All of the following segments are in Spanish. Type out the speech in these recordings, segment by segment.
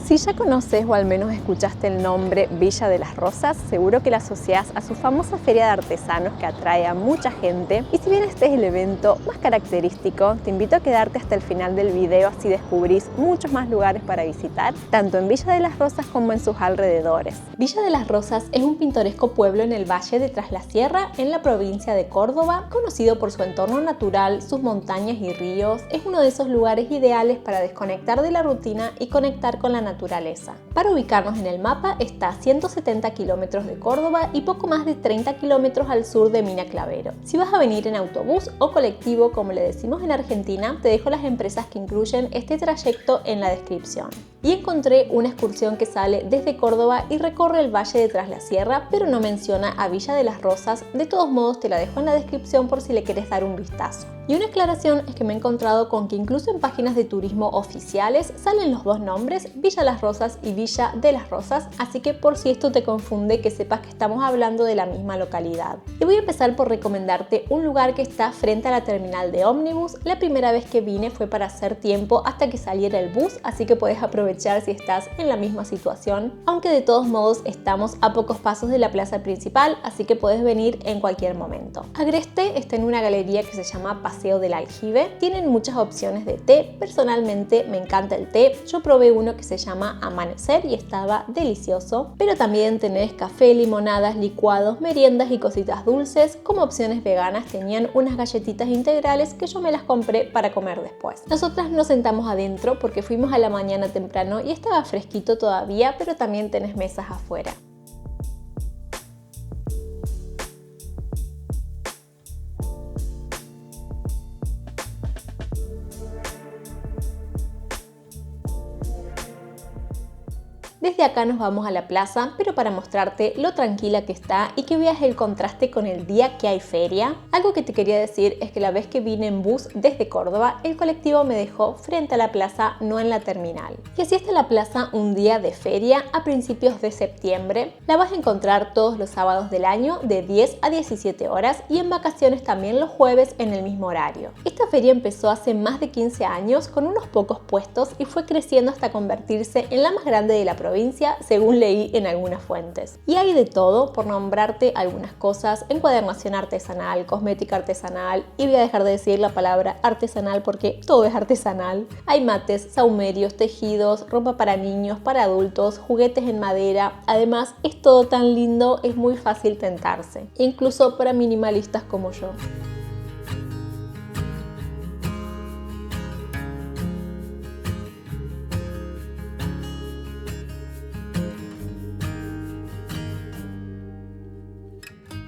Si ya conoces o al menos escuchaste el nombre Villa de las Rosas, seguro que la asociás a su famosa feria de artesanos que atrae a mucha gente. Y si bien este es el evento más característico, te invito a quedarte hasta el final del video, así descubrís muchos más lugares para visitar, tanto en Villa de las Rosas como en sus alrededores. Villa de las Rosas es un pintoresco pueblo en el valle de Tras la Sierra, en la provincia de Córdoba, conocido por su entorno natural, sus montañas y ríos. Es uno de esos lugares ideales para desconectar de la rutina y conectar con la naturaleza. Para ubicarnos en el mapa, está a 170 kilómetros de Córdoba y poco más de 30 kilómetros al sur de Mina Clavero. Si vas a venir en autobús o colectivo, como le decimos en Argentina, te dejo las empresas que incluyen este trayecto en la descripción. Y encontré una excursión que sale desde Córdoba y recorre el valle de Tras la Sierra, pero no menciona a Villa de las Rosas. De todos modos, te la dejo en la descripción por si le quieres dar un vistazo. Y una aclaración es que me he encontrado con que incluso en páginas de turismo oficiales salen los dos nombres, Villa Las Rosas y Villa de las Rosas, así que por si esto te confunde, que sepas que estamos hablando de la misma localidad. Y voy a empezar por recomendarte un lugar que está frente a la terminal de ómnibus. La primera vez que vine fue para hacer tiempo hasta que saliera el bus, así que puedes aprovechar si estás en la misma situación, aunque de todos modos estamos a pocos pasos de la plaza principal, así que puedes venir en cualquier momento. Agreste está en una galería que se llama Paseo del Aljibe. Tienen muchas opciones de té. Personalmente me encanta el té. Yo probé uno que se llama Amanecer y estaba delicioso, pero también tenés café, limonadas, licuados, meriendas y cositas dulces. Como opciones veganas tenían unas galletitas integrales que yo me las compré para comer después. Nosotras nos sentamos adentro porque fuimos a la mañana temprano y estaba fresquito todavía, pero también tenés mesas afuera. Desde acá nos vamos a la plaza, pero para mostrarte lo tranquila que está y que veas el contraste con el día que hay feria. Algo que te quería decir es que la vez que vine en bus desde Córdoba, el colectivo me dejó frente a la plaza, no en la terminal. Y así está la plaza un día de feria a principios de septiembre. La vas a encontrar todos los sábados del año de 10 a 17 horas y en vacaciones también los jueves en el mismo horario. Esta feria empezó hace más de 15 años con unos pocos puestos y fue creciendo hasta convertirse en la más grande de la provincia, según leí en algunas fuentes. Y hay de todo, por nombrarte algunas cosas: encuadernación artesanal, cosmética artesanal, y voy a dejar de decir la palabra artesanal porque todo es artesanal. Hay mates, sahumerios, tejidos, ropa para niños, para adultos, juguetes en madera. Además, es todo tan lindo, es muy fácil tentarse, incluso para minimalistas como yo.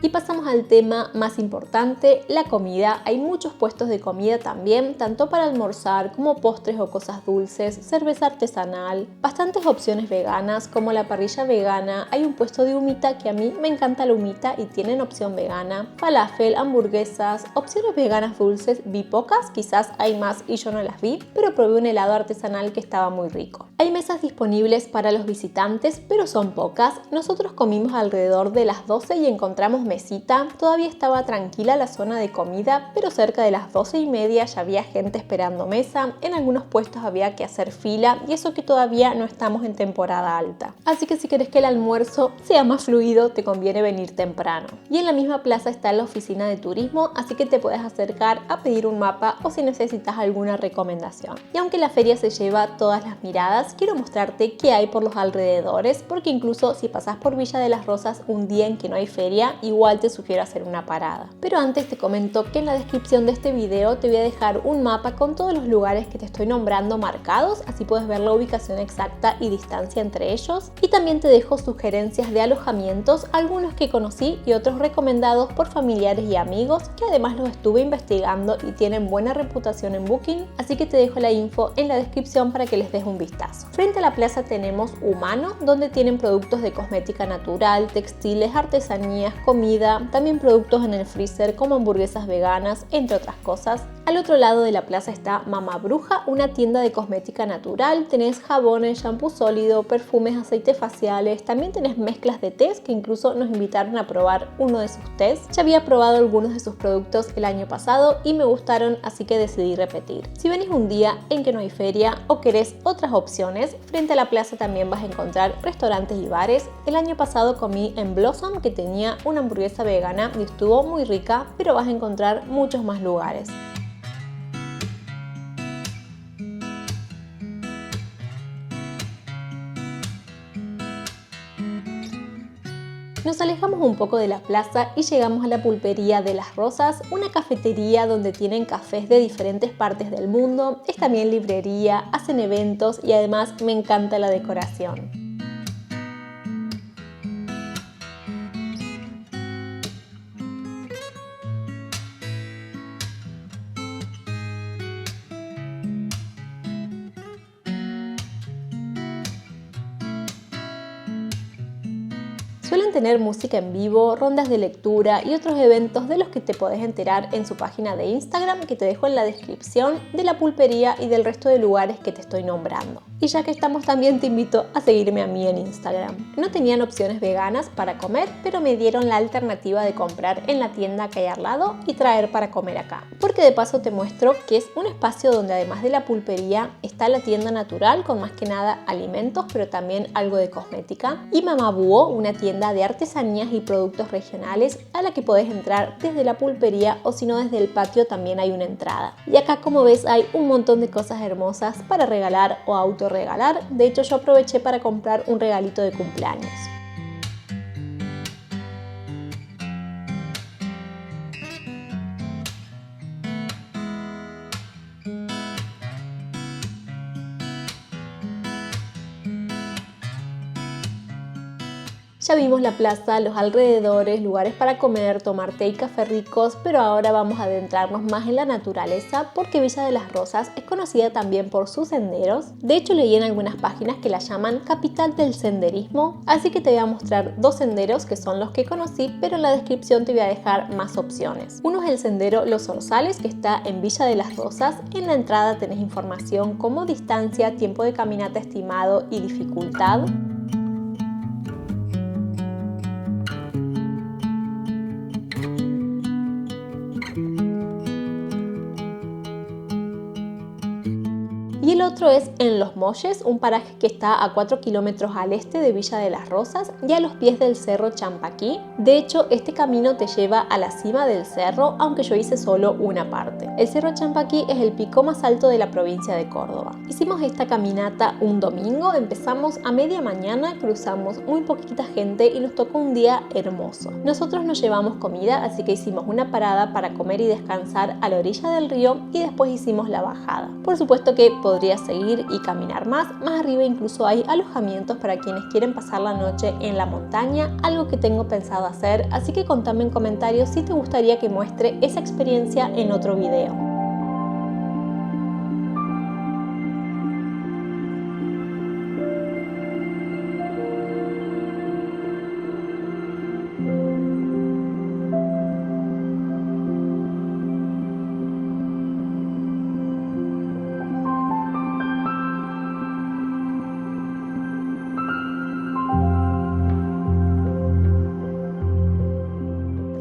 Y pasamos al tema más importante, la comida. Hay muchos puestos de comida también, tanto para almorzar como postres o cosas dulces, cerveza artesanal, bastantes opciones veganas como la parrilla vegana. Hay un puesto de humita que a mí me encanta la humita y tienen opción vegana, falafel, hamburguesas, opciones veganas dulces. Vi pocas, quizás hay más y yo no las vi, pero probé un helado artesanal que estaba muy rico. Hay mesas disponibles para los visitantes, pero son pocas. Nosotros comimos alrededor de las 12 y encontramos mesita. Todavía estaba tranquila la zona de comida, pero cerca de las 12:30 ya había gente esperando mesa. En algunos puestos había que hacer fila, y eso que todavía no estamos en temporada alta. Así que si querés que el almuerzo sea más fluido, te conviene venir temprano. Y en la misma plaza está la oficina de turismo, así que te puedes acercar a pedir un mapa o si necesitas alguna recomendación. Y aunque la feria se lleva todas las miradas, quiero mostrarte qué hay por los alrededores, porque incluso si pasás por Villa de las Rosas un día en que no hay feria, igual te sugiero hacer una parada. Pero antes te comento que en la descripción de este video te voy a dejar un mapa con todos los lugares que te estoy nombrando marcados, así puedes ver la ubicación exacta y distancia entre ellos. Y también te dejo sugerencias de alojamientos, algunos que conocí y otros recomendados por familiares y amigos, que además los estuve investigando y tienen buena reputación en Booking, así que te dejo la info en la descripción para que les des un vistazo. Frente a la plaza tenemos Humano, donde tienen productos de cosmética natural, textiles, artesanías, comida, también productos en el freezer como hamburguesas veganas, entre otras cosas. Al otro lado de la plaza está Mamá Bruja, una tienda de cosmética natural. Tenés jabones, shampoo sólido, perfumes, aceites faciales. También tenés mezclas de tés que incluso nos invitaron a probar uno de sus tés. Ya había probado algunos de sus productos el año pasado y me gustaron, así que decidí repetir. Si venís un día en que no hay feria o querés otras opciones, frente a la plaza también vas a encontrar restaurantes y bares. El año pasado comí en Blossom, que tenía una hamburguesa vegana y estuvo muy rica, pero vas a encontrar muchos más lugares. Nos alejamos un poco de la plaza y llegamos a la Pulpería de las Rosas, una cafetería donde tienen cafés de diferentes partes del mundo, es también librería, hacen eventos y además me encanta la decoración. Suelen tener música en vivo, rondas de lectura y otros eventos de los que te podés enterar en su página de Instagram, que te dejo en la descripción, de la pulpería y del resto de lugares que te estoy nombrando. Y ya que estamos, también te invito a seguirme a mí en Instagram. No tenían opciones veganas para comer, pero me dieron la alternativa de comprar en la tienda que hay al lado y traer para comer acá. Porque de paso te muestro que es un espacio donde además de la pulpería está la tienda natural con más que nada alimentos, pero también algo de cosmética, y Mamá Búho, una tienda de artesanías y productos regionales a la que podés entrar desde la pulpería o si no desde el patio también hay una entrada. Y acá, como ves, hay un montón de cosas hermosas para regalar o autorregalar. De hecho, yo aproveché para comprar un regalito de cumpleaños. Ya vimos la plaza, los alrededores, lugares para comer, tomar té y café ricos, pero ahora vamos a adentrarnos más en la naturaleza porque Villa de las Rosas es conocida también por sus senderos. De hecho, leí en algunas páginas que la llaman capital del senderismo, así que te voy a mostrar dos senderos que son los que conocí, pero en la descripción te voy a dejar más opciones. Uno es el sendero Los Orzales, que está en Villa de las Rosas. En la entrada tenés información como distancia, tiempo de caminata estimado y dificultad. Y el otro es en Los Molles, un paraje que está a 4 kilómetros al este de Villa de las Rosas y a los pies del cerro Champaquí. De hecho, este camino te lleva a la cima del cerro, aunque yo hice solo una parte. El cerro Champaquí es el pico más alto de la provincia de Córdoba. Hicimos esta caminata un domingo, empezamos a media mañana, cruzamos muy poquita gente y nos tocó un día hermoso. Nosotros nos llevamos comida, así que hicimos una parada para comer y descansar a la orilla del río y después hicimos la bajada. Por supuesto que podrías seguir y caminar más arriba incluso hay alojamientos para quienes quieren pasar la noche en la montaña, algo que tengo pensado hacer, así que contame en comentarios si te gustaría que muestre esa experiencia en otro video.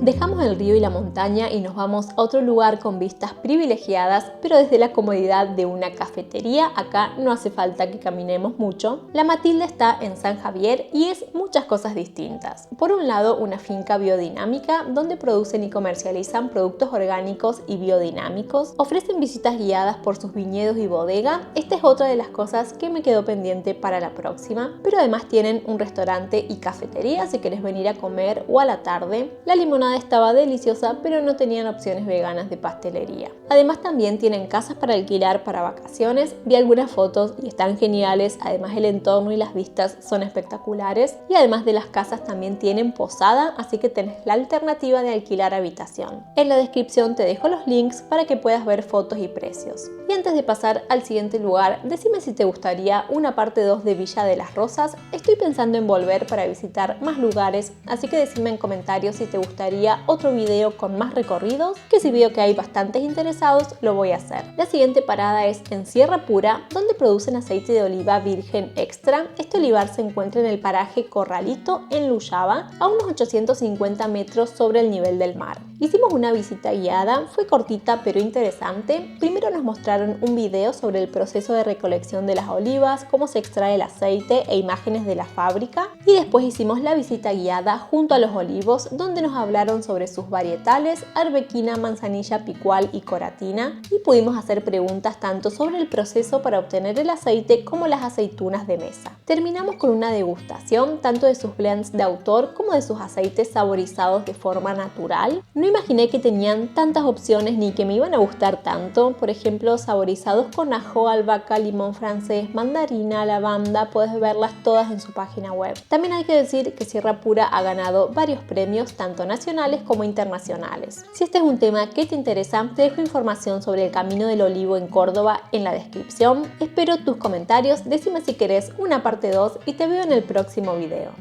Dejamos el río y la montaña y nos vamos a otro lugar con vistas privilegiadas, pero desde la comodidad de una cafetería. Acá no hace falta que caminemos mucho. La Matilda está en San Javier y es muchas cosas distintas. Por un lado, una finca biodinámica donde producen y comercializan productos orgánicos y biodinámicos. Ofrecen visitas guiadas por sus viñedos y bodega. Esta es otra de las cosas que me quedó pendiente para la próxima. Pero además tienen un restaurante y cafetería si querés venir a comer o a la tarde. La limonada estaba deliciosa, pero no tenían opciones veganas de pastelería. Además también tienen casas para alquilar para vacaciones. Vi algunas fotos y están geniales. Además el entorno y las vistas son espectaculares. Y además de las casas también tienen posada, así que tenés la alternativa de alquilar habitación. En la descripción te dejo los links para que puedas ver fotos y precios. Y antes de pasar al siguiente lugar, decime si te gustaría una parte 2 de Villa de las Rosas. Estoy pensando en volver para visitar más lugares, así que decime en comentarios si te gustaría haría otro video con más recorridos, que si veo que hay bastantes interesados lo voy a hacer. La siguiente parada es en Sierra Pura, donde producen aceite de oliva virgen extra. Este olivar se encuentra en el paraje Corralito en Luyaba, a unos 850 metros sobre el nivel del mar. Hicimos una visita guiada, fue cortita pero interesante. Primero nos mostraron un video sobre el proceso de recolección de las olivas, cómo se extrae el aceite e imágenes de la fábrica, y después hicimos la visita guiada junto a los olivos, donde nos hablaron sobre sus varietales, arbequina, manzanilla, picual y coratina, y pudimos hacer preguntas tanto sobre el proceso para obtener el aceite como las aceitunas de mesa. Terminamos con una degustación tanto de sus blends de autor como de sus aceites saborizados de forma natural. No imaginé que tenían tantas opciones ni que me iban a gustar tanto. Por ejemplo, saborizados con ajo, albahaca, limón francés, mandarina, lavanda, puedes verlas todas en su página web. También hay que decir que Sierra Pura ha ganado varios premios tanto nacionales como internacionales. Si este es un tema que te interesa, te dejo información sobre el Camino del Olivo en Córdoba en la descripción. Espero tus comentarios, decime si querés una parte 2 y te veo en el próximo video.